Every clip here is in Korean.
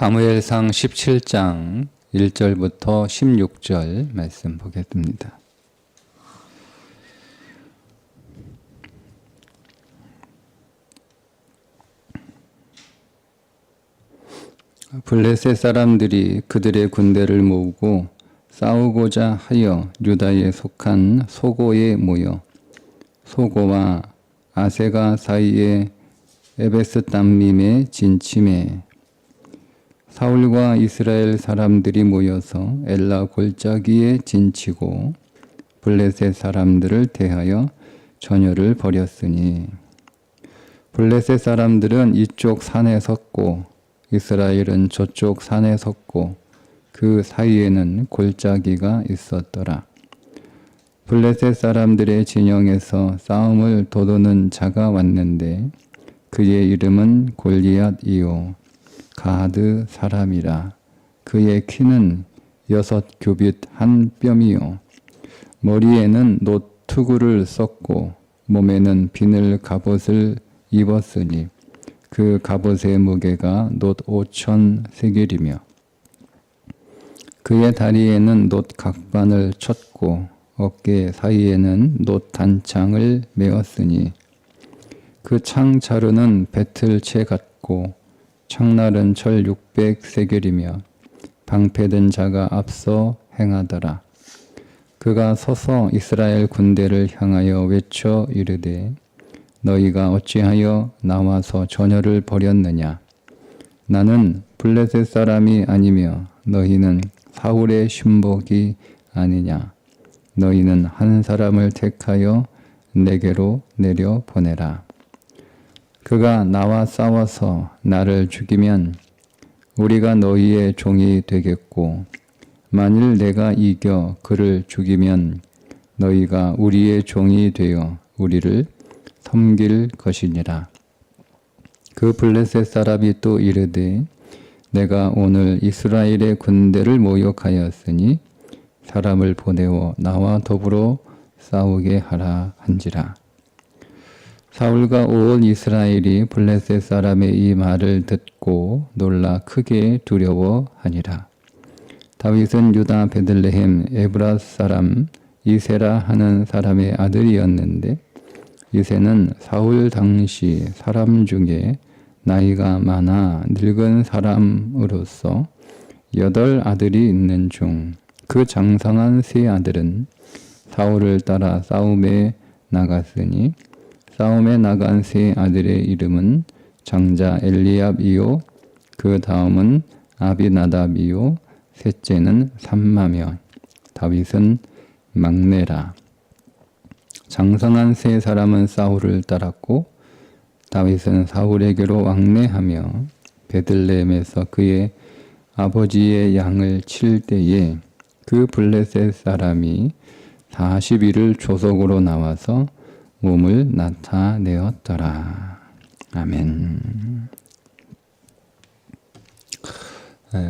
사무엘상 17장 1절부터 16절 말씀 보겠습니다. 블레셋 사람들이 그들의 군대를 모으고 싸우고자 하여 유다에 속한 소고에 모여 소고와 아세가 사이에 에베스담림에 진침해 사울과 이스라엘 사람들이 모여서 엘라 골짜기에 진치고 블레셋 사람들을 대하여 전열을 벌였으니 블레셋 사람들은 이쪽 산에 섰고 이스라엘은 저쪽 산에 섰고 그 사이에는 골짜기가 있었더라. 블레셋 사람들의 진영에서 싸움을 도두는 자가 왔는데 그의 이름은 골리앗이요 가드 사람이라. 그의 키는 6규빗 한 뼘이요 머리에는 노투구를 썼고 몸에는 비늘 갑옷을 입었으니 그 갑옷의 무게가 놋 5천 세겔이며 그의 다리에는 놋 각반을 쳤고 어깨 사이에는 놋 단창을 메었으니 그 창 자루는 배틀채 같고 창날은 철 600세겔이며 방패든 자가 앞서 행하더라. 그가 서서 이스라엘 군대를 향하여 외쳐 이르되 너희가 어찌하여 나와서 전열을 벌였느냐? 나는 블레셋 사람이 아니며 너희는 사울의 신복이 아니냐? 너희는 한 사람을 택하여 내게로 내려 보내라. 그가 나와 싸워서 나를 죽이면 우리가 너희의 종이 되겠고 만일 내가 이겨 그를 죽이면 너희가 우리의 종이 되어 우리를 섬길 것이니라. 그 블레셋 사람이 또 이르되 내가 오늘 이스라엘의 군대를 모욕하였으니 사람을 보내어 나와 더불어 싸우게 하라 한지라. 사울과 온 이스라엘이 블레셋 사람의 이 말을 듣고 놀라 크게 두려워하니라. 다윗은 유다 베들레헴 에브라 사람 이세라 하는 사람의 아들이었는데 이세는 사울 당시 사람 중에 나이가 많아 늙은 사람으로서 8 아들이 있는 중 그 장성한 세 아들은 사울을 따라 싸움에 나갔으니 싸움에 나간 세 아들의 이름은 장자 엘리압이요 그 다음은 아비나답이요 셋째는 삼마며 다윗은 막내라. 장성한 세 사람은 사울을 따랐고 다윗은 사울에게로 왕래하며 베들레헴에서 그의 아버지의 양을 칠 때에 그 블레셋 사람이 40일을 조속으로 나와서 몸을 나타내었더라. 아멘.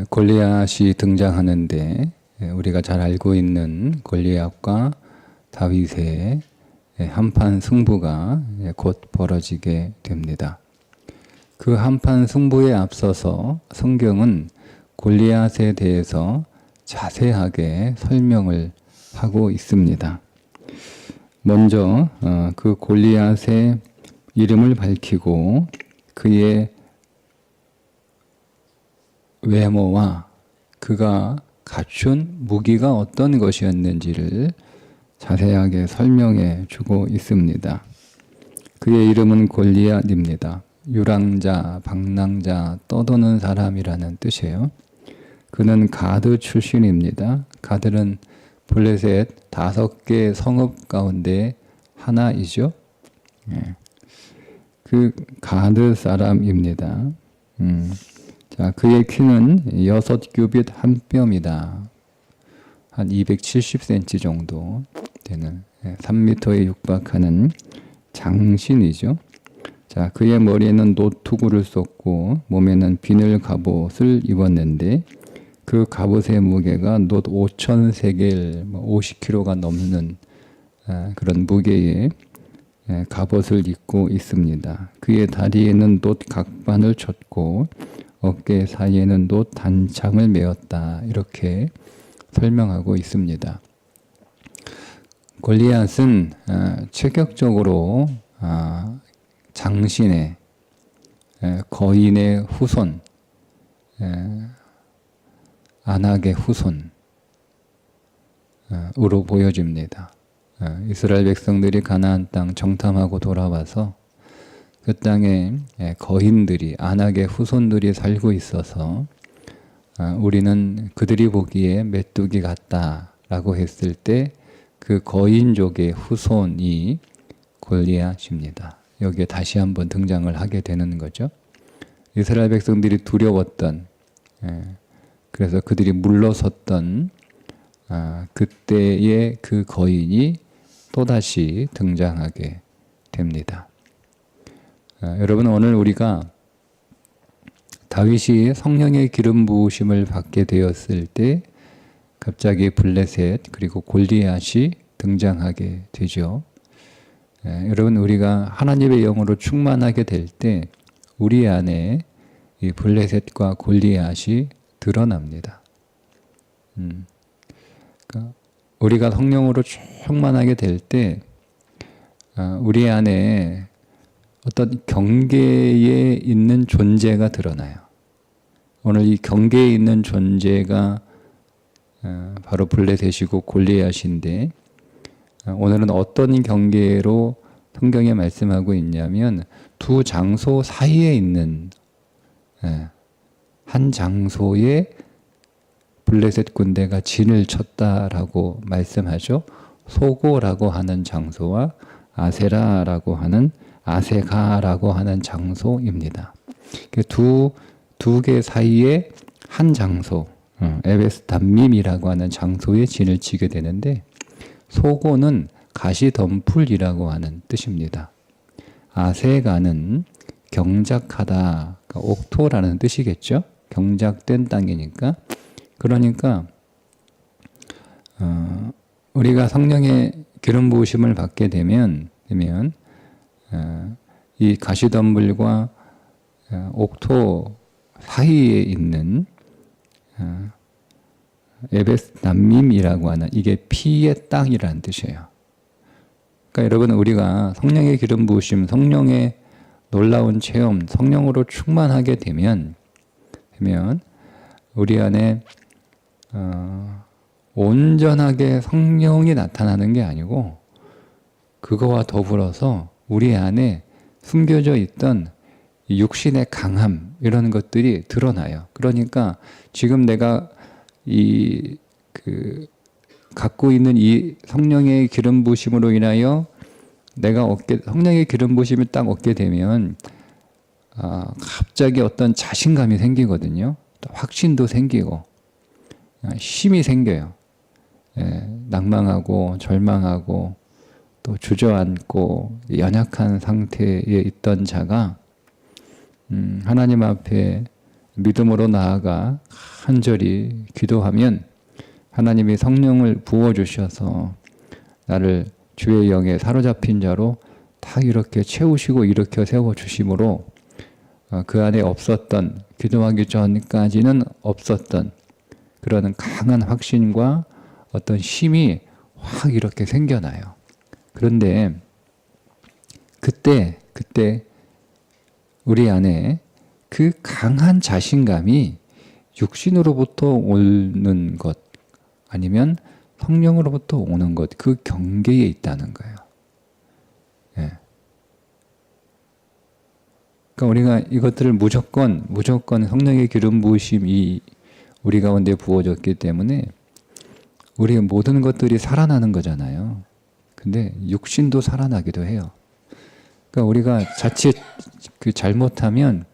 골리앗이 등장하는데 우리가 잘 알고 있는 골리앗과 다윗의 한판 승부가 곧 벌어지게 됩니다. 그 한판 승부에 앞서서 성경은 골리앗에 대해서 자세하게 설명을 하고 있습니다. 먼저 그 골리앗의 이름을 밝히고 그의 외모와 그가 갖춘 무기가 어떤 것이었는지를 자세하게 설명해 주고 있습니다. 그의 이름은 골리앗입니다. 유랑자, 방랑자, 떠도는 사람이라는 뜻이에요. 그는 가드 출신입니다. 가드는 블레셋 5개 성읍 가운데 하나이죠. 그 가드 사람입니다. 자, 그의 키는 6규빗 한 뼘이다. 한 270cm 정도 되는 3m에 육박하는 장신이죠. 자, 그의 머리에는 노투구를 썼고 몸에는 비늘 갑옷을 입었는데 그 갑옷의 무게가 놋 5천 세겔, 50kg가 넘는 그런 무게의 갑옷을 입고 있습니다. 그의 다리에는 놋 각반을 쳤고 어깨 사이에는 놋 단창을 메었다. 이렇게 설명하고 있습니다. 골리앗은 체격적으로 장신의 거인의 후손, 안악의 후손으로 보여집니다. 이스라엘 백성들이 가나안 땅 정탐하고 돌아와서 그 땅에 거인들이, 안악의 후손들이 살고 있어서 우리는 그들이 보기에 메뚜기 같다라고 했을 때 그 거인족의 후손이 골리앗입니다. 여기에 다시 한번 등장을 하게 되는 거죠. 이스라엘 백성들이 두려웠던, 그래서 그들이 물러섰던 그때의 그 거인이 또다시 등장하게 됩니다. 여러분, 오늘 우리가 다윗이 성령의 기름 부으심을 받게 되었을 때 갑자기 블레셋 그리고 골리앗이 등장하게 되죠. 여러분, 우리가 하나님의 영으로 충만하게 될 때 우리 안에 이 블레셋과 골리앗이 드러납니다. 그러니까 우리가 성령으로 충만하게 될 때 우리 안에 어떤 경계에 있는 존재가 드러나요. 오늘 이 경계에 있는 존재가 바로 블레셋이고 골리앗인데, 오늘은 어떤 경계로 성경에 말씀하고 있냐면 두 장소 사이에 있는 한 장소에 블레셋 군대가 진을 쳤다라고 말씀하죠. 소고라고 하는 장소와 아세라라고 하는 아세가라고 하는 장소입니다. 두 개 사이에 한 장소, 에베스 담밈이라고 하는 장소에 진을 치게 되는데, 소고는 가시덤불이라고 하는 뜻입니다. 아세가는 경작하다, 그러니까 옥토라는 뜻이겠죠. 경작된 땅이니까. 그러니까 우리가 성령의 기름 부으심을 받게 되면 이 가시덤불과 옥토 사이에 있는 에베스 담밈이라고 하는, 이게 피의 땅이라는 뜻이에요. 그러니까 여러분, 우리가 성령의 기름 부으심, 성령의 놀라운 체험, 성령으로 충만하게 되면 우리 안에 온전하게 성령이 나타나는 게 아니고, 그거와 더불어서 우리 안에 숨겨져 있던 육신의 강함, 이런 것들이 드러나요. 그러니까 지금 내가 갖고 있는 이 성령의 기름 부으심으로 인하여 내가 성령의 기름 부으심을 딱 얻게 되면 갑자기 어떤 자신감이 생기거든요. 또 확신도 생기고 힘이 생겨요. 낭망하고 절망하고 또 주저앉고 연약한 상태에 있던 자가 하나님 앞에 믿음으로 나아가 간절히 기도하면 하나님이 성령을 부어주셔서 나를 주의 영에 사로잡힌 자로 딱 이렇게 채우시고 일으켜 세워주심으로 그 안에 없었던, 기도하기 전까지는 없었던 그런 강한 확신과 어떤 힘이 확 이렇게 생겨나요. 그런데 그때 우리 안에 그 강한 자신감이 육신으로부터 오는 것, 아니면 성령으로부터 오는 것, 그 경계에 있다는 거예요. 그러니까 우리가 이것들을 무조건 성령의 기름 부으심이 우리 가운데 부어졌기 때문에 우리의 모든 것들이 살아나는 거잖아요. 근데 육신도 살아나기도 해요. 그러니까 우리가 자칫 잘못하면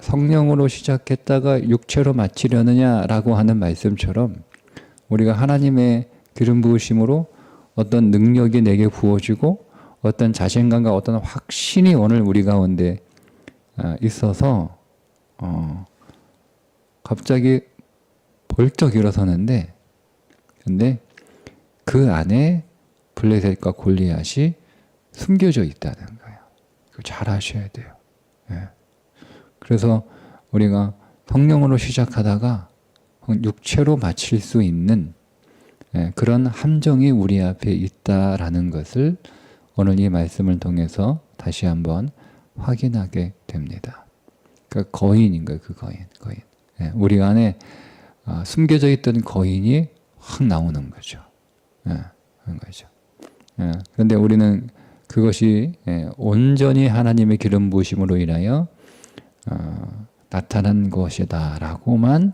성령으로 시작했다가 육체로 마치려느냐라고 하는 말씀처럼 우리가 하나님의 기름 부으심으로 어떤 능력이 내게 부어지고 어떤 자신감과 어떤 확신이 오늘 우리 가운데 있어서 갑자기 벌떡 일어서는데, 근데 그 안에 블레셋과 골리앗이 숨겨져 있다는 거예요. 그거 잘 아셔야 돼요. 그래서 우리가 성령으로 시작하다가 육체로 마칠 수 있는 그런 함정이 우리 앞에 있다라는 것을 오늘 이 말씀을 통해서 다시 한번 확인하게 됩니다. 그 거인인 거예요. 그 거인. 우리 안에 숨겨져 있던 거인이 확 나오는 거죠. 그런 거죠. 그런데 우리는 그것이 온전히 하나님의 기름 부으심으로 인하여 나타난 것이다라고만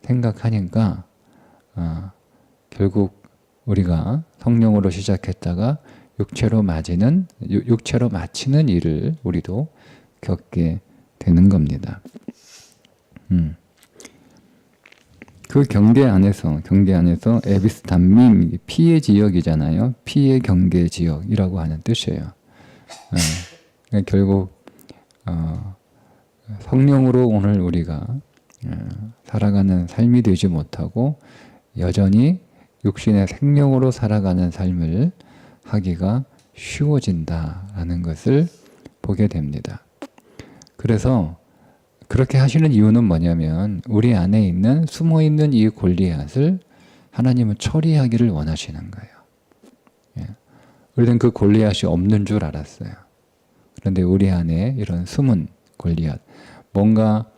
생각하니까 결국 우리가 성령으로 시작했다가 육체로 마치는 일을 우리도 겪게 되는 겁니다. 그 경계 안에서 에비스탄밈 피의 지역이잖아요. 피의 경계 지역이라고 하는 뜻이에요. 결국 성령으로 오늘 우리가 살아가는 삶이 되지 못하고 여전히 육신의 생명으로 살아가는 삶을 하기가 쉬워진다라는 것을 보게 됩니다. 그래서 그렇게 하시는 이유는 뭐냐면 우리 안에 있는 숨어있는 이 골리앗을 하나님은 처리하기를 원하시는 거예요. 우리는 그 골리앗이 없는 줄 알았어요. 그런데 우리 안에 이런 숨은 골리앗, 뭔가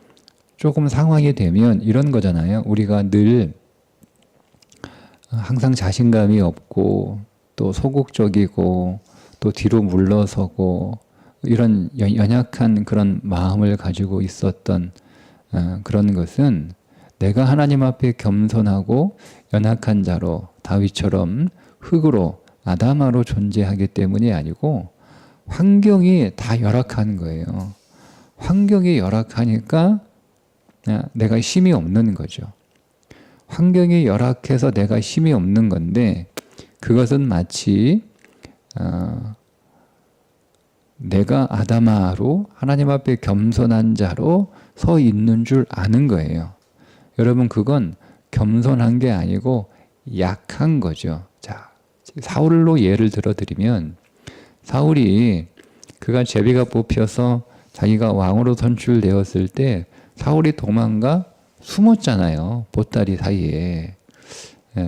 조금 상황이 되면 이런 거잖아요. 우리가 늘 항상 자신감이 없고 또 소극적이고 또 뒤로 물러서고 이런 연약한 그런 마음을 가지고 있었던 그런 것은 내가 하나님 앞에 겸손하고 연약한 자로 다윗처럼 흑으로 아담아로 존재하기 때문이 아니고 환경이 다 열악한 거예요. 환경이 열악하니까 내가 힘이 없는 거죠. 환경이 열악해서 내가 힘이 없는 건데 그것은 마치 내가 아담아로 하나님 앞에 겸손한 자로 서 있는 줄 아는 거예요. 여러분 그건 겸손한 게 아니고 약한 거죠. 자, 사울로 예를 들어드리면 사울이 그가 제비가 뽑혀서 자기가 왕으로 선출되었을 때 사울이 도망가 숨었잖아요. 보따리 사이에.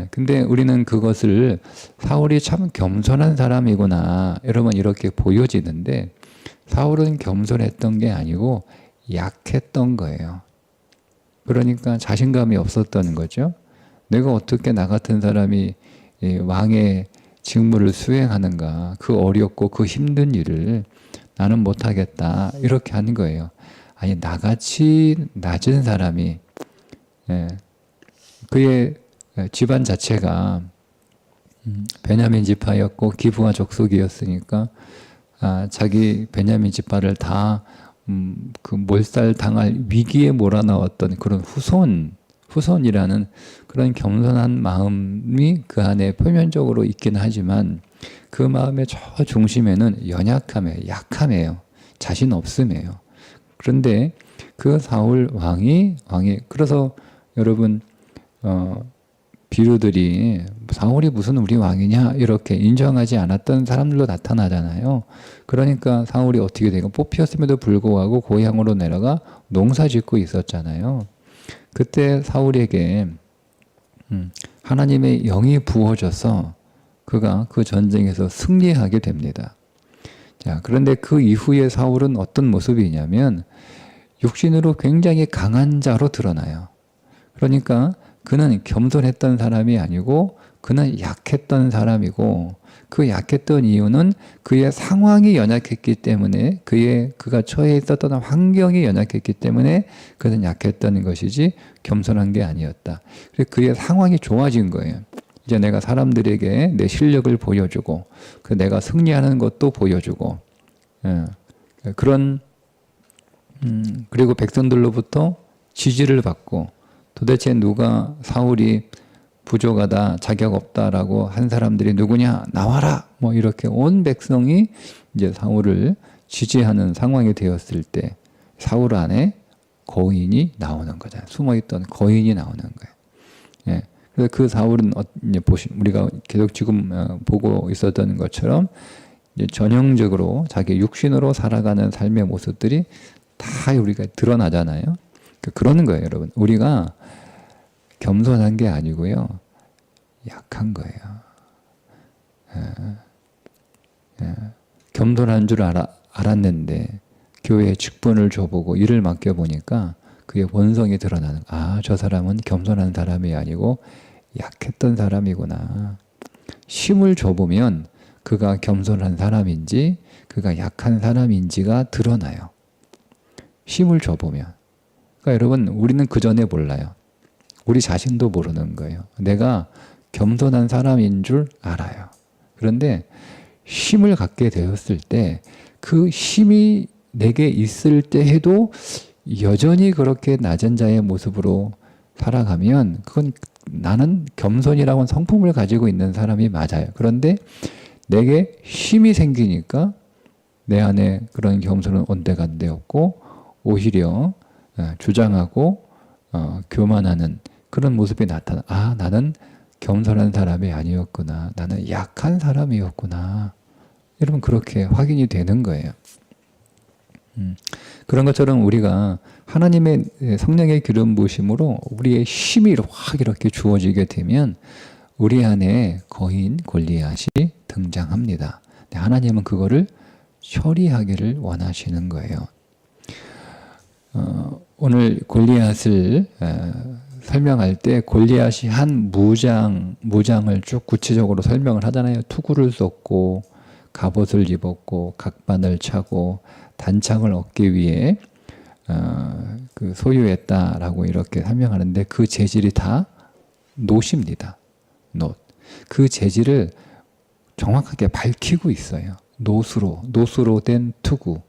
근데 우리는 그것을 사울이 참 겸손한 사람이구나 여러분 이렇게 보여지는데 사울은 겸손했던 게 아니고 약했던 거예요. 그러니까 자신감이 없었던 거죠. 내가 어떻게 나 같은 사람이 왕의 직무를 수행하는가, 그 어렵고 그 힘든 일을 나는 못하겠다 이렇게 하는 거예요. 아니 나같이 낮은 사람이 그의 집안 자체가 베냐민 지파였고 기브와 족속이었으니까 자기 베냐민 지파를 다 그 몰살당할 위기에 몰아넣었던 그런 후손이라는 그런 겸손한 마음이 그 안에 표면적으로 있긴 하지만 그 마음의 저 중심에는 연약함이에요. 약함이에요. 자신 없음이에요. 그런데 그 사울 왕이 그래서 여러분 비류들이 사울이 무슨 우리 왕이냐 이렇게 인정하지 않았던 사람들로 나타나잖아요. 그러니까 사울이 어떻게 되고 뽑혔음에도 불구하고 고향으로 내려가 농사 짓고 있었잖아요. 그때 사울에게 하나님의 영이 부어져서 그가 그 전쟁에서 승리하게 됩니다. 자, 그런데 그 이후에 사울은 어떤 모습이냐면 육신으로 굉장히 강한 자로 드러나요. 그러니까 그는 겸손했던 사람이 아니고 그는 약했던 사람이고 그 약했던 이유는 그의 상황이 연약했기 때문에 그가 처해 있었던 환경이 연약했기 때문에 그는 약했던 것이지 겸손한 게 아니었다. 그래서 그의 상황이 좋아진 거예요. 이제 내가 사람들에게 내 실력을 보여주고 내가 승리하는 것도 보여주고 그런 그리고 백성들로부터 지지를 받고 도대체 누가 사울이 부족하다, 자격 없다라고 한 사람들이 누구냐? 나와라! 뭐 이렇게 온 백성이 이제 사울을 지지하는 상황이 되었을 때 사울 안에 거인이 나오는 거잖아요. 숨어있던 거인이 나오는 거예요. 그래서 그 사울은 이제 우리가 계속 지금 보고 있었던 것처럼 이제 전형적으로 자기 육신으로 살아가는 삶의 모습들이 다 우리가 드러나잖아요. 그러는 거예요, 여러분. 우리가 겸손한 게 아니고요, 약한 거예요. 겸손한 줄 알았는데 교회에 직분을 줘보고 일을 맡겨보니까 그게 본성이 드러나는, 저 사람은 겸손한 사람이 아니고 약했던 사람이구나. 힘을 줘보면 그가 겸손한 사람인지 그가 약한 사람인지가 드러나요. 힘을 줘보면. 그러니까 여러분, 우리는 그 전에 몰라요. 우리 자신도 모르는 거예요. 내가 겸손한 사람인 줄 알아요. 그런데 힘을 갖게 되었을 때 그 힘이 내게 있을 때 해도 여전히 그렇게 낮은 자의 모습으로 살아가면 그건 나는 겸손이라고는 성품을 가지고 있는 사람이 맞아요. 그런데 내게 힘이 생기니까 내 안에 그런 겸손은 온데간데 없고 오히려 주장하고 교만하는 그런 모습이 나타나. 나는 겸손한 사람이 아니었구나. 나는 약한 사람이었구나. 여러분, 그렇게 확인이 되는 거예요. 그런 것처럼 우리가 하나님의 성령의 기름 부으심으로 우리의 힘이 확 이렇게 주어지게 되면 우리 안에 거인 골리앗이 등장합니다. 하나님은 그거를 처리하기를 원하시는 거예요. 오늘 골리앗을 설명할 때 골리앗이 한 무장을 쭉 구체적으로 설명을 하잖아요. 투구를 쏟고 갑옷을 입었고 각반을 차고 단창을 얻기 위해 그 소유했다라고 이렇게 설명하는데 그 재질이 다 놋입니다. 놋. 그 재질을 정확하게 밝히고 있어요. 놋으로 된 투구,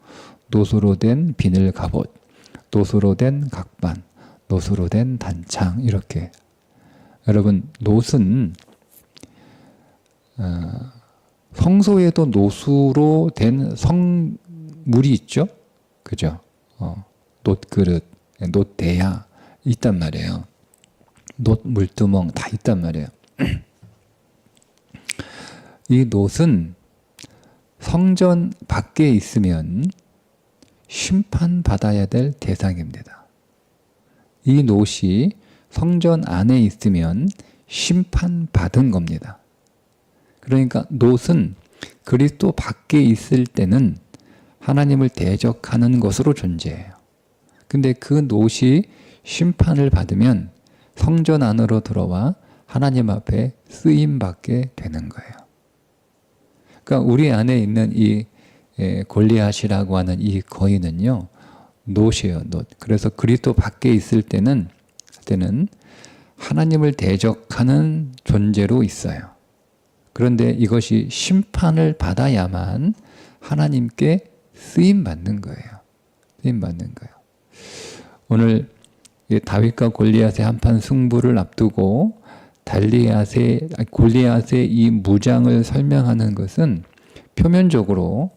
놋으로 된 비늘 갑옷, 놋으로 된 각반, 놋으로 된 단창, 이렇게. 여러분, 놋은 성소에도 놋으로 된 성물이 있죠? 그죠? 놋그릇, 놋대야 있단 말이에요. 놋 물두멍 다 있단 말이에요. 이 놋은 성전 밖에 있으면 심판받아야 될 대상입니다. 이 놋이 성전 안에 있으면 심판받은 겁니다. 그러니까 놋은 그리스도 밖에 있을 때는 하나님을 대적하는 것으로 존재해요. 근데 그 놋이 심판을 받으면 성전 안으로 들어와 하나님 앞에 쓰임받게 되는 거예요. 그러니까 우리 안에 있는 이 골리앗이라고 하는 이 거인은요, 놋이에요, 놋. 그래서 그리스도 밖에 있을 때는 하나님을 대적하는 존재로 있어요. 그런데 이것이 심판을 받아야만 하나님께 쓰임받는 거예요. 쓰임받는 거예요. 오늘 다윗과 골리앗의 한판 승부를 앞두고 골리앗의 이 무장을 설명하는 것은 표면적으로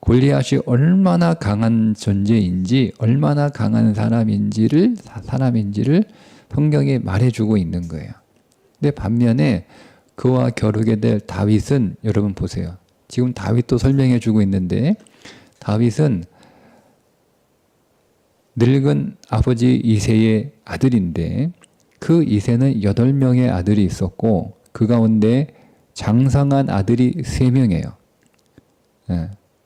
골리앗이 얼마나 강한 존재인지, 얼마나 강한 사람인지를 성경이 말해주고 있는 거예요. 근데 반면에 그와 겨루게 될 다윗은, 여러분 보세요. 지금 다윗도 설명해주고 있는데, 다윗은 늙은 아버지 이새의 아들인데, 그 이새는 8명의 아들이 있었고, 그 가운데 장성한 아들이 3명이에요.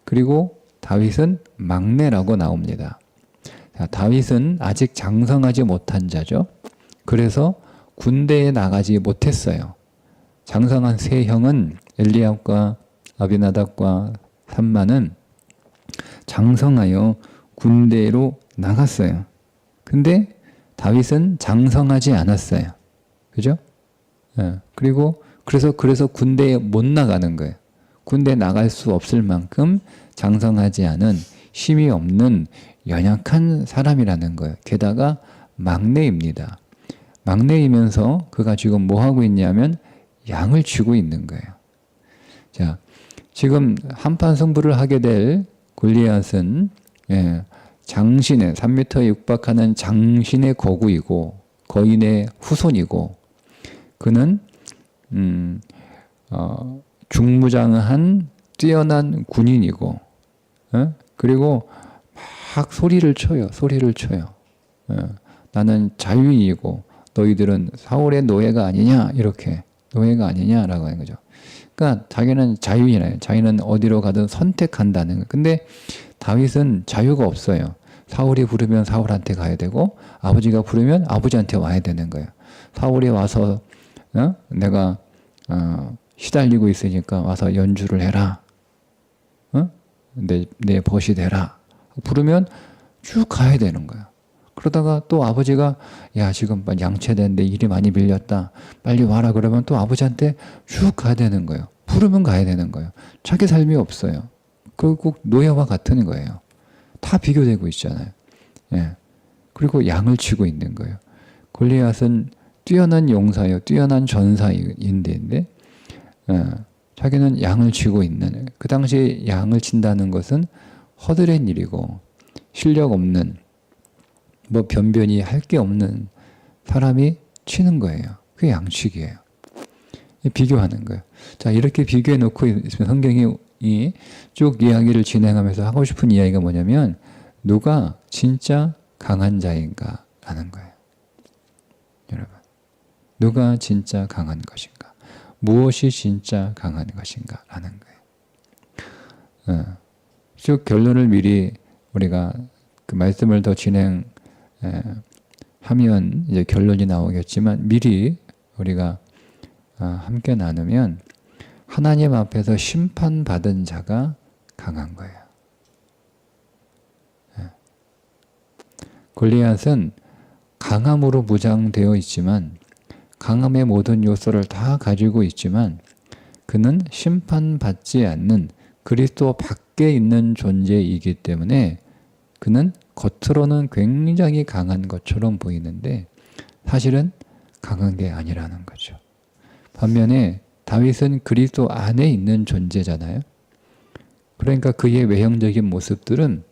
그리고 다윗은 막내라고 나옵니다. 자, 다윗은 아직 장성하지 못한 자죠. 그래서 군대에 나가지 못했어요. 장성한 세 형은 엘리압과 아비나답과 삼마는 장성하여 군대로 나갔어요. 근데 다윗은 장성하지 않았어요. 그죠? 그리고 그래서 군대에 못 나가는 거예요. 군대에 나갈 수 없을 만큼 장성하지 않은, 힘이 없는 연약한 사람이라는 거예요. 게다가 막내입니다. 막내이면서 그가 지금 뭐 하고 있냐면 양을 쥐고 있는 거예요. 자, 지금 한판 승부를 하게 될 골리앗은 장신의 3m에 육박하는 장신의 거구이고 거인의 후손이고, 그는 중무장한 뛰어난 군인이고, 그리고 막 막 소리를 쳐요. 소리를 쳐요. 나는 자유인이고 너희들은 사울의 노예가 아니냐, 이렇게 노예가 아니냐라고 하는 거죠. 그러니까 자기는 자유인이에요. 자기는 어디로 가든 선택한다는 거예요. 근데 다윗은 자유가 없어요. 사울이 부르면 사울한테 가야 되고 아버지가 부르면 아버지한테 와야 되는 거예요. 사울이 와서 내가 시달리고 있으니까 와서 연주를 해라. 내 벗이 되라. 부르면 쭉 가야 되는 거예요. 그러다가 또 아버지가 야 지금 양체되는데 일이 많이 밀렸다. 빨리 와라 그러면 또 아버지한테 쭉 가야 되는 거예요. 부르면 가야 되는 거예요. 자기 삶이 없어요. 결국 노예와 같은 거예요. 다 비교되고 있잖아요. 예. 그리고 양을 치고 있는 거예요. 골리앗은 뛰어난 용사예요. 뛰어난 전사인데 자기는 양을 치고 있는, 그 당시에 양을 친다는 것은 허드렛 일이고 실력 없는 뭐 변변히 할 게 없는 사람이 치는 거예요. 그게 양치기예요. 비교하는 거예요. 자, 이렇게 비교해 놓고 있으면 성경이 쭉 이야기를 진행하면서 하고 싶은 이야기가 뭐냐면 누가 진짜 강한 자인가 라는 거예요. 여러분, 누가 진짜 강한 것인가, 무엇이 진짜 강한 것인가 라는 거예요. 쭉 결론을 미리 우리가 그 말씀을 더 진행하면 이제 결론이 나오겠지만 미리 우리가 함께 나누면 하나님 앞에서 심판받은 자가 강한 거예요. 골리앗은 강함으로 무장되어 있지만, 강함의 모든 요소를 다 가지고 있지만 그는 심판받지 않는 그리스도 밖에 있는 존재이기 때문에 그는 겉으로는 굉장히 강한 것처럼 보이는데 사실은 강한 게 아니라는 거죠. 반면에 다윗은 그리스도 안에 있는 존재잖아요. 그러니까 그의 외형적인 모습들은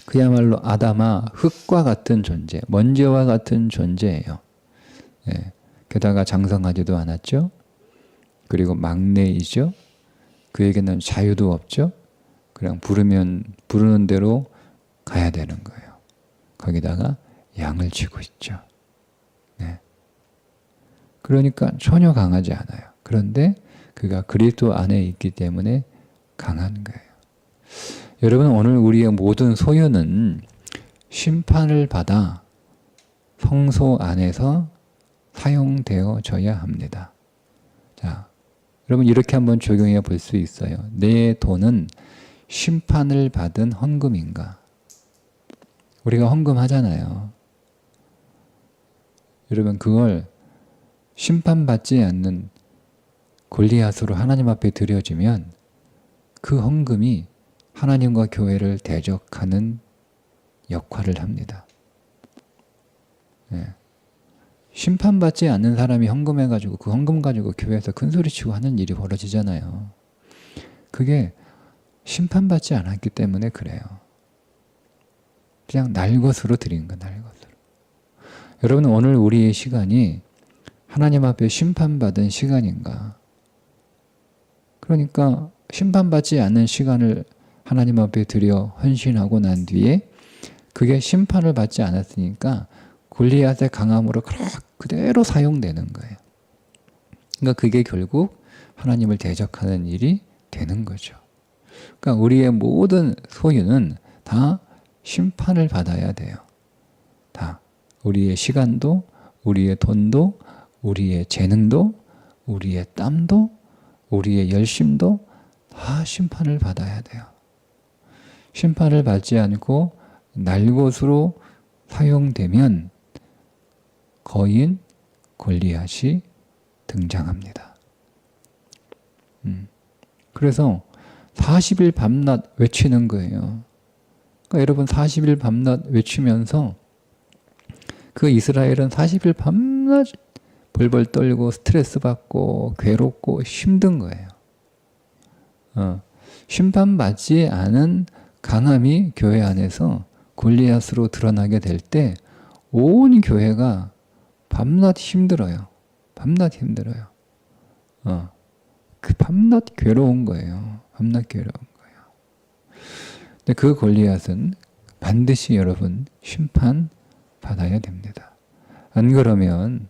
그야말로 아담아 흙과 같은 존재, 먼지와 같은 존재예요. 예. 게다가 장성하지도 않았죠. 그리고 막내이죠. 그에게는 자유도 없죠. 그냥 부르는 대로 가야 되는 거예요. 거기다가 양을 치고 있죠. 네. 그러니까 전혀 강하지 않아요. 그런데 그가 그리스도 안에 있기 때문에 강한 거예요. 여러분, 오늘 우리의 모든 소유는 심판을 받아 성소 안에서 사용되어져야 합니다. 자, 여러분 이렇게 한번 적용해 볼 수 있어요. 내 돈은 심판을 받은 헌금인가? 우리가 헌금하잖아요. 여러분 그걸 심판받지 않는 골리앗으로 하나님 앞에 드려지면 그 헌금이 하나님과 교회를 대적하는 역할을 합니다. 예. 심판받지 않는 사람이 헌금해가지고 그 헌금 가지고 교회에서 큰소리치고 하는 일이 벌어지잖아요. 그게 심판받지 않았기 때문에 그래요. 그냥 날 것으로 드린 거, 날 것으로. 여러분 오늘 우리의 시간이 하나님 앞에 심판받은 시간인가? 그러니까 심판받지 않는 시간을 하나님 앞에 드려 헌신하고 난 뒤에 그게 심판을 받지 않았으니까 골리앗의 강함으로 그대로 사용되는 거예요. 그러니까 그게 결국 하나님을 대적하는 일이 되는 거죠. 그러니까 우리의 모든 소유는 다 심판을 받아야 돼요. 다. 우리의 시간도, 우리의 돈도, 우리의 재능도, 우리의 땀도, 우리의 열심도 다 심판을 받아야 돼요. 심판을 받지 않고 날것으로 사용되면 거인 골리앗이 등장합니다. 그래서 40일 밤낮 외치는 거예요. 그러니까 여러분 40일 밤낮 외치면서 그 이스라엘은 40일 밤낮 벌벌 떨고 스트레스 받고 괴롭고 힘든 거예요. 심판받지 않은 강함이 교회 안에서 골리앗으로 드러나게 될 때 온 교회가 밤낮 힘들어요. 밤낮 힘들어요. 그 밤낮 괴로운 거예요. 밤낮 괴로운 거예요. 근데 그 골리앗은 반드시 여러분 심판 받아야 됩니다. 안 그러면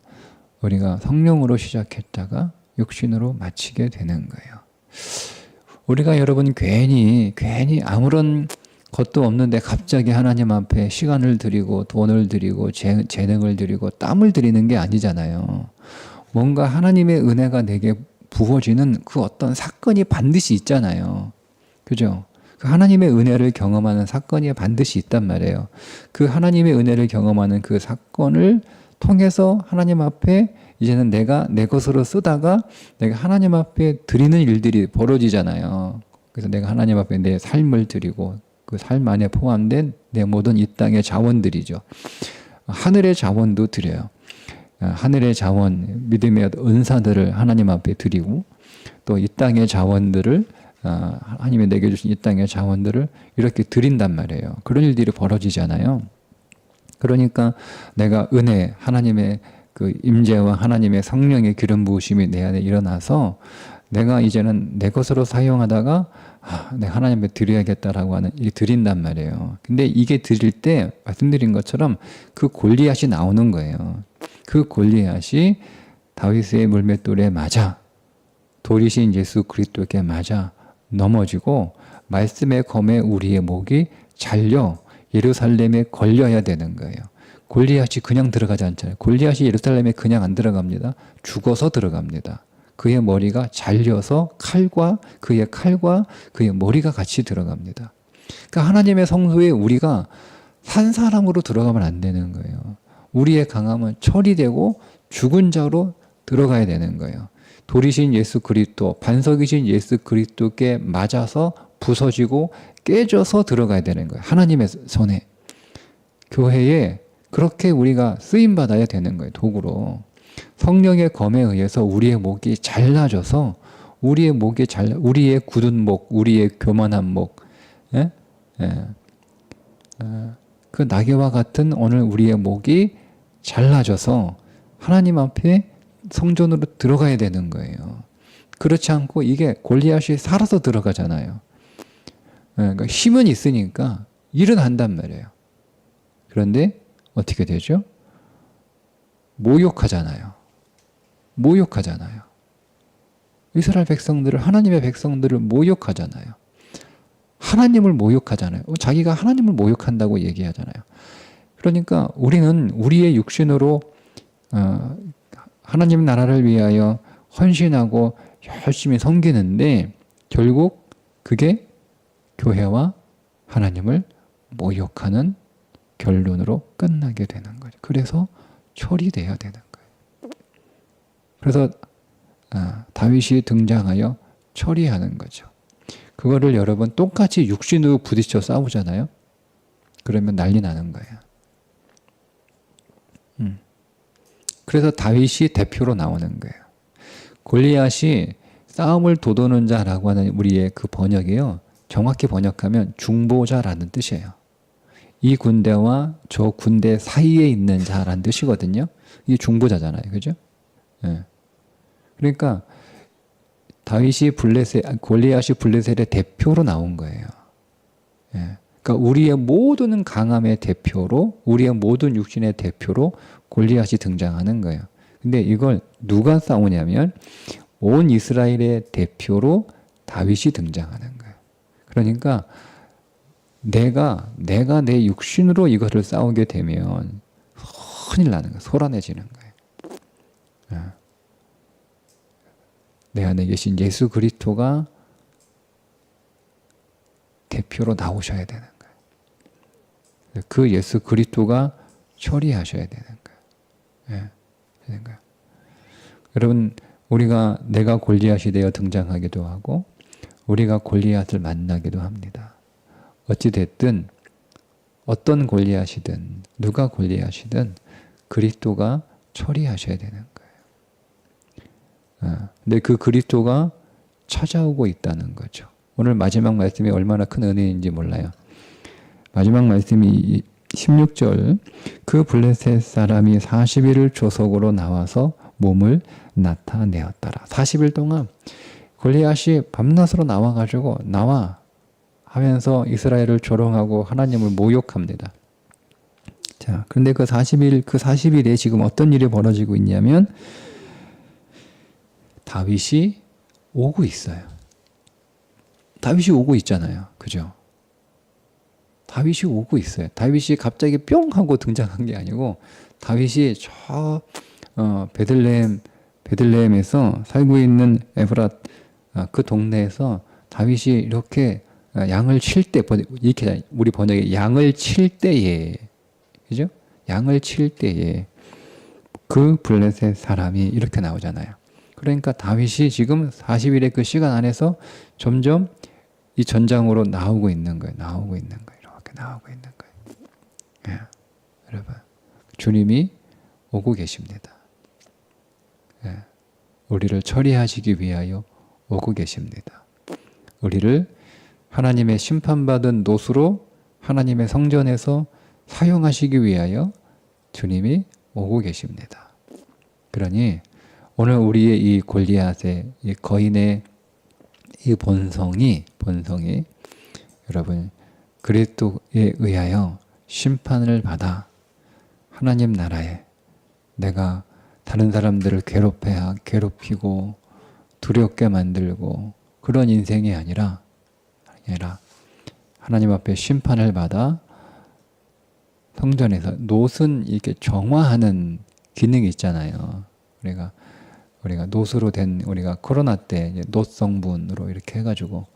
우리가 성령으로 시작했다가 육신으로 마치게 되는 거예요. 우리가 여러분 괜히 아무런 것도 없는데 갑자기 하나님 앞에 시간을 드리고 돈을 드리고 재능을 드리고 땀을 드리는 게 아니잖아요. 뭔가 하나님의 은혜가 내게 부어지는 그 어떤 사건이 반드시 있잖아요. 그죠? 그 하나님의 은혜를 경험하는 사건이 반드시 있단 말이에요. 그 하나님의 은혜를 경험하는 그 사건을 통해서 하나님 앞에 이제는 내가 내 것으로 쓰다가 내가 하나님 앞에 드리는 일들이 벌어지잖아요. 그래서 내가 하나님 앞에 내 삶을 드리고 그 삶 안에 포함된 내 모든 이 땅의 자원들이죠. 하늘의 자원도 드려요. 하늘의 자원, 믿음의 은사들을 하나님 앞에 드리고 또 이 땅의 자원들을 하나님이 내게 주신 이 땅의 자원들을 이렇게 드린단 말이에요. 그런 일들이 벌어지잖아요. 그러니까 내가 은혜, 하나님의 그 임재와 하나님의 성령의 기름 부으심이 내 안에 일어나서 내가 이제는 내 것으로 사용하다가 내가 하나님께 드려야겠다라고 하는 이 드린단 말이에요. 근데 이게 드릴 때 말씀드린 것처럼 그 골리앗이 나오는 거예요. 그 골리앗이 다윗의 물맷돌에 맞아 돌이신 예수 그리스도께 맞아 넘어지고 말씀의 검에 우리의 목이 잘려 예루살렘에 걸려야 되는 거예요. 골리앗이 그냥 들어가지 않잖아요. 골리앗이 예루살렘에 그냥 안 들어갑니다. 죽어서 들어갑니다. 그의 머리가 잘려서 그의 칼과 그의 머리가 같이 들어갑니다. 그러니까 하나님의 성소에 우리가 산 사람으로 들어가면 안 되는 거예요. 우리의 강함은 처리되고 죽은 자로 들어가야 되는 거예요. 돌이신 예수 그리스도, 반석이신 예수 그리스도께 맞아서 부서지고 깨져서 들어가야 되는 거예요. 하나님의 손에. 교회에 그렇게 우리가 쓰임받아야 되는 거예요. 도구로. 성령의 검에 의해서 우리의 목이 잘라져서 우리의 굳은 목, 우리의 교만한 목, 그 나귀와 같은 오늘 우리의 목이 잘라져서 하나님 앞에 성전으로 들어가야 되는 거예요. 그렇지 않고 이게 골리앗이 살아서 들어가잖아요. 그러니까 힘은 있으니까 일은 한단 말이에요. 그런데 어떻게 되죠? 모욕하잖아요. 이스라엘 백성들을, 하나님의 백성들을 모욕하잖아요. 하나님을 모욕하잖아요. 자기가 하나님을 모욕한다고 얘기하잖아요. 그러니까 우리는 우리의 육신으로 하나님 나라를 위하여 헌신하고 열심히 섬기는데 결국 그게 교회와 하나님을 모욕하는 결론으로 끝나게 되는 거죠. 그래서 처리돼야 되는 거예요. 그래서 다윗이 등장하여 처리하는 거죠. 그거를 여러분 똑같이 육신으로 부딪혀 싸우잖아요. 그러면 난리 나는 거예요. 그래서 다윗이 대표로 나오는 거예요. 골리앗이 싸움을 도도는 자라고 하는 우리의 그 번역이요. 정확히 번역하면 중보자라는 뜻이에요. 이 군대와 저 군대 사이에 있는 자라는 뜻이거든요. 이게 중보자잖아요. 그죠? 네. 그러니까 골리앗이 블레셋의 대표로 나온 거예요. 네. 그러니까 우리의 모든 강함의 대표로, 우리의 모든 육신의 대표로 골리앗이 등장하는 거예요. 근데 이걸 누가 싸우냐면 온 이스라엘의 대표로 다윗이 등장하는 거예요. 그러니까 내가 내 육신으로 이것을 싸우게 되면 큰일 나는 거예요. 소란해지는 거예요. 내 안에 계신 예수 그리스도가 대표로 나오셔야 되는 거예요. 그 예수 그리스도가 처리하셔야 되는 거예요. 여러분, 우리가 내가 골리앗이 되어 등장하기도 하고 우리가 골리앗을 만나기도 합니다. 어찌됐든 어떤 골리앗이든 누가 골리앗이든 그리스도가 처리하셔야 되는 거예요. 근데 그 그리스도가 찾아오고 있다는 거죠. 오늘 마지막 말씀이 얼마나 큰 은혜인지 몰라요. 마지막 말씀이 16절, 그 블레셋 사람이 40일을 조속으로 나와서 몸을 나타내었더라. 40일 동안 골리앗이 밤낮으로 나와가지고 나와 하면서 이스라엘을 조롱하고 하나님을 모욕합니다. 자, 그런데 그 40일에 지금 어떤 일이 벌어지고 있냐면 다윗이 오고 있어요. 다윗이 오고 있잖아요. 그죠? 다윗이 오고 있어요. 다윗이 갑자기 뿅 하고 등장한 게 아니고 다윗이 저 베들레헴에서 살고 있는 에브랏 그 동네에서 다윗이 이렇게 양을 칠 때, 이렇게 우리 번역에 양을 칠 때에, 그죠? 양을 칠 때에 그 블레셋 사람이 이렇게 나오잖아요. 그러니까 다윗이 지금 40일의 그 시간 안에서 점점 이 전장으로 나오고 있는 거예요. 이렇게 나오고 있는 거예요. 예, 여러분, 주님이 오고 계십니다. 예, 우리를 처리하시기 위하여 오고 계십니다. 우리를 하나님의 심판받은 노수로 하나님의 성전에서 사용하시기 위하여 주님이 오고 계십니다. 그러니 오늘 우리의 이 골리앗의 이 거인의 이 본성이 여러분 그리스도에 의하여 심판을 받아 하나님 나라에 내가 다른 사람들을 괴롭히고 두렵게 만들고 그런 인생이 아니라 하나님 앞에 심판을 받아 성전에서 노은 이렇게 정화하는 기능이 있잖아요. 우리가 노수로 된 우리가 코로나 때 노 성분으로 이렇게 해가지고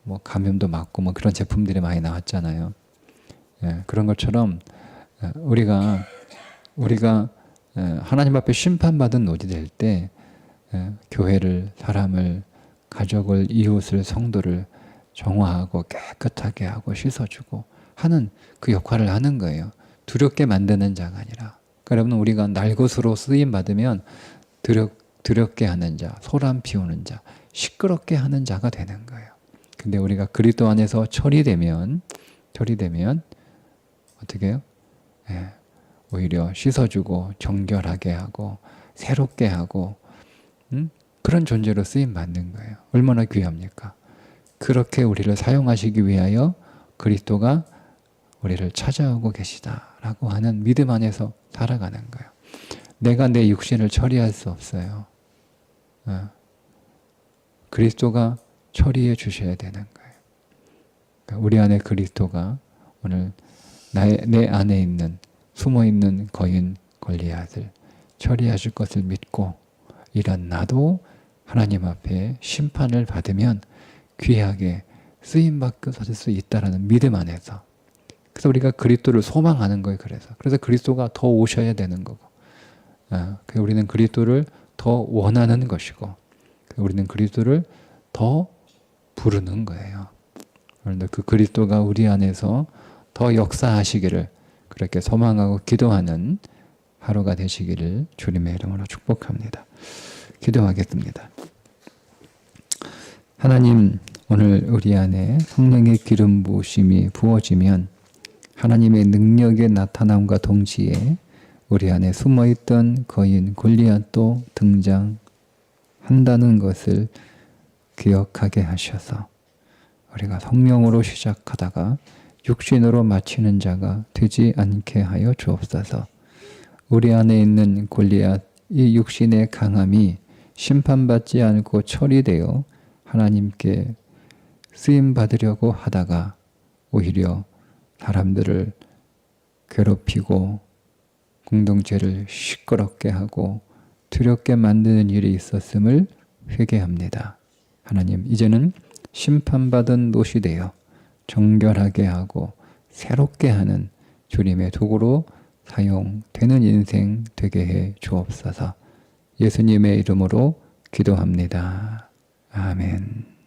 뭐 감염도 막고 뭐 그런 제품들이 많이 나왔잖아요. 예, 그런 것처럼 우리가 하나님 앞에 심판받은 노지 될 때 교회를, 사람을, 가족을, 이웃을, 성도를 정화하고 깨끗하게 하고 씻어주고 하는 그 역할을 하는 거예요. 두렵게 만드는 자가 아니라. 그러니까 여러분 우리가 날것으로 쓰임 받으면 두렵게 하는 자, 소란 피우는 자, 시끄럽게 하는 자가 되는 거예요. 근데 우리가 그리스도 안에서 처리되면 어떻게 해요? 예, 오히려 씻어주고 정결하게 하고 새롭게 하고 그런 존재로 쓰임 받는 거예요. 얼마나 귀합니까? 그렇게 우리를 사용하시기 위하여 그리스도가 우리를 찾아오고 계시다라고 하는 믿음 안에서 살아가는 거예요. 내가 내 육신을 처리할 수 없어요. 그리스도가 처리해 주셔야 되는 거예요. 그러니까 우리 안에 그리스도가 오늘 내 안에 있는 숨어있는 거인 골리앗을 처리하실 것을 믿고 이런 나도 하나님 앞에 심판을 받으면 귀하게 쓰임받을 수 있다는 믿음 안에서. 그래서 우리가 그리스도를 소망하는 거예요. 그래서 그리스도가 더 오셔야 되는 거고, 우리는 그리스도를 더 원하는 것이고, 우리는 그리스도를 더 부르는 거예요. 그런데 그 그리스도가 우리 안에서 더 역사하시기를 그렇게 소망하고 기도하는 하루가 되시기를 주님의 이름으로 축복합니다. 기도하겠습니다. 하나님, 오늘 우리 안에 성령의 기름 부으심이 부어지면 하나님의 능력의 나타남과 동시에 우리 안에 숨어있던 거인 골리앗도 등장한다는 것을 기억하게 하셔서 우리가 성령으로 시작하다가 육신으로 마치는 자가 되지 않게 하여 주옵소서. 우리 안에 있는 골리앗, 이 육신의 강함이 심판받지 않고 처리되어 하나님께 쓰임받으려고 하다가 오히려 사람들을 괴롭히고 공동체를 시끄럽게 하고 두렵게 만드는 일이 있었음을 회개합니다. 하나님, 이제는 심판받은 노시 되어 정결하게 하고 새롭게 하는 주님의 도구로 사용되는 인생 되게 해 주옵소서. 예수님의 이름으로 기도합니다. 아멘.